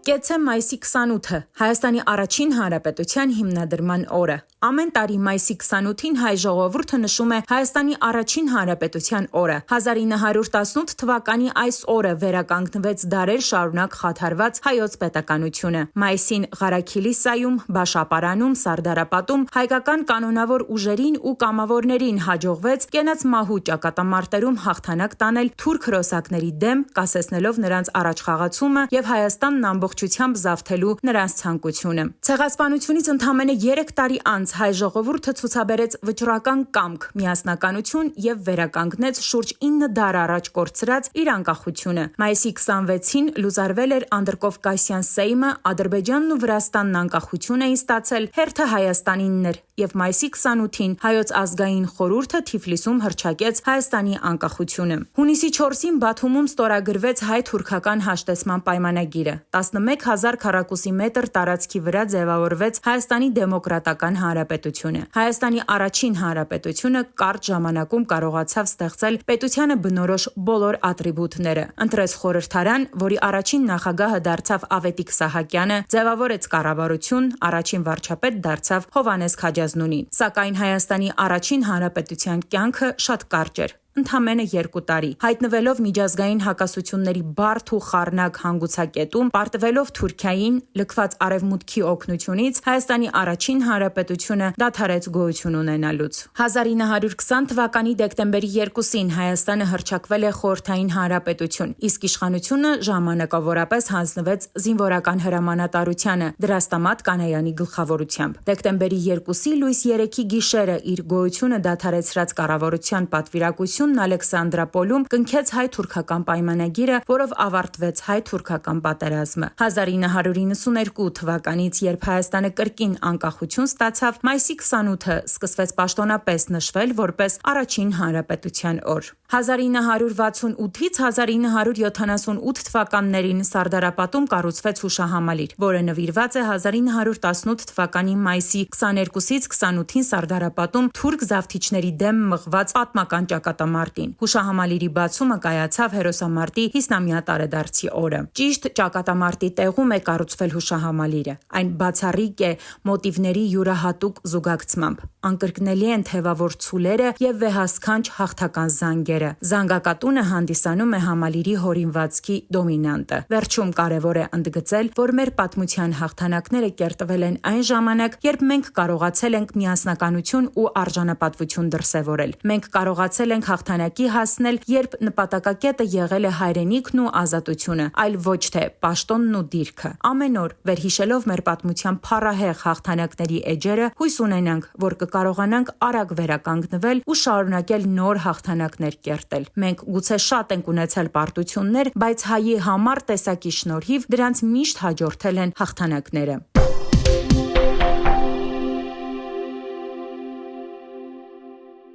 Կեցե մայիսի 28-ը Հայաստանի առաջին հանրապետության հիմնադրման օրը։ Ամեն տարի մայիսի 28-ին հայ ժողովուրդը նշում է Հայաստանի առաջին հանրապետության օրը։ 1918 թվականի այս օրը վերականգնվեց դարեր շարունակ խաթարված հայոց պետականությունը։ Մայիսին Ղարաքիլիսայում, Բաշապարանում, Սարդարապատում հայկական կանոնավոր ուժերին ու կամավորներին հաջողվեց կենաց մահու ճակատամարտերում հաղթանակ տանել թուրք հրոսակների դեմ, կասեցնելով նրանց առաջխաղացումը եւ Հայաստանն ամբողջությամբ զավթելու նրանց ցանկությունը։ Ցեղասպանությունից ընդամենը 3 տարի անց հայ ժողովուրդը ցուցաբերեց վճռական կամք, միասնականություն եւ վերականգնեց շուրջ 9 դար առաջ կորցրած իր անկախությունը։ Մայիսի 26-ին լուծարվել էր Անդրկովկասյան Սեյմը, Ադրբեջանն ու Վրաստանն անկախություն էին ստացել, հերթը Հայաստանինն էր, եւ մայիսի 28-ին Հայոց ազգային խորհուրդը Թիֆլիսում հռչակեց Հայաստանի անկախությունը։ Հունիսի 4-ին Բաթումում ստորագրվեց հայ-թուրքական հաշտեցման պայմանագիրը։ 11,000 քառակուսի մետր տարածքի վրա ձևավորվեց Հայաստանի դեմոկրատական հանրապետությունը։ Հայաստանի առաջին հանրապետությունը կարճ ժամանակում կարողացավ ստեղծել պետությանը բնորոշ բոլոր ատրիբուտները։ Ընտրեց խորհրդարան, որի առաջին նախագահը դարձավ Ավետիք Սահակյանը, ձևավորեց կառավարություն, առաջին վարչապետ դարձավ Հովհաննես Քաջազնունին։ Սակայն Հայաստանի առաջին հանրապետության կյանքը շատ կարճ էր։ Ընդամենը 2 տարի։ Հայտնվելով միջազգային հակասությունների բարդ ու խառնակ հանգուցակետում, պարտվելով Թուրքիային, լքված Արևմուտքի օգնությունից, Հայաստանի առաջին հանրապետությունը դադարեց գոյություն ունենալուց։ 1920 թվականի դեկտեմբերի 2-ին Հայաստանը հռչակվել է խորհրդային հանրապետություն, իսկ իշխանությունը ժամանակավորապես հանձնվեց զինվորական հրամանատարությանը Դրաստամատ Կանայանի գլխավորությամբ։ Դեկտեմբերի 2-ի լույս 3-ի գիշերը իր գոյությունը դադարեցրած կառավարության պատվիրակություն Ալեքսանդրապոլում կնքեց հայ-թուրքական պայմանագիրը, որով ավարտվեց հայ-թուրքական պատերազմը։ 1992 թվականից, երբ Հայաստանը կրկին անկախություն ստացավ, մայիսի 28-ը սկսվեց պաշտոնապես նշվել որպես առաջին հանրապետության օր։ 1968-ից 1978 թվականներին Սարդարապատում կառուցվեց հուշահամալիր, որը նվիրված է 1918 թվականի մայիսի 22-ից 28-ին Սարդարապատում թուրք զավթիչների դեմ մղված պատմական ճակատամարտին։ Հուշահամալիրի բացումը կայացավ հերոսամարտի 50-ամյա տարեդարձի օրը։ Ճիշտ ճակատամարտի տեղում է կառուցվել հուշահամալիրը։ Այն բացառիկ է մոտիվների յուրահատուկ զուգակցմամբ։ Անկրկնելի են թևավոր ցուլերը եւ վեհասքանչ հաղթական զանգերը։ Զանգակատունը հանդիսանում է համալիրի հորինվածքի դոմինանտը։ Վերջում կարևոր է ընդգծել, որ մեր պատմության հաղթանակները կերտվել են այն ժամանակ, երբ մենք կարողացել ենք միասնականություն ու արժանապատվություն դրսևորել։ Մենք կարողացել ենք հաղթանակի հասնել, երբ նպատակակետը եղել է հայրենիքն ու ազատությունը, այլ ոչ թե պաշտոնն ու դիրքը։ Ամեն օր վերհիշելով մեր պատմության փառահեղ հաղթանակների էջերը, հույս ունենանք, որ կկարողանանք արագ վերականգնվել ու շարունակել նոր հաղթանակներ կերտել։ Մենք գուցե շատ ենք ունեցել պարտություններ, բայց հայի համառ տեսակի շնորհիվ դրանց միշտ հաջորդել են հաղթանակները։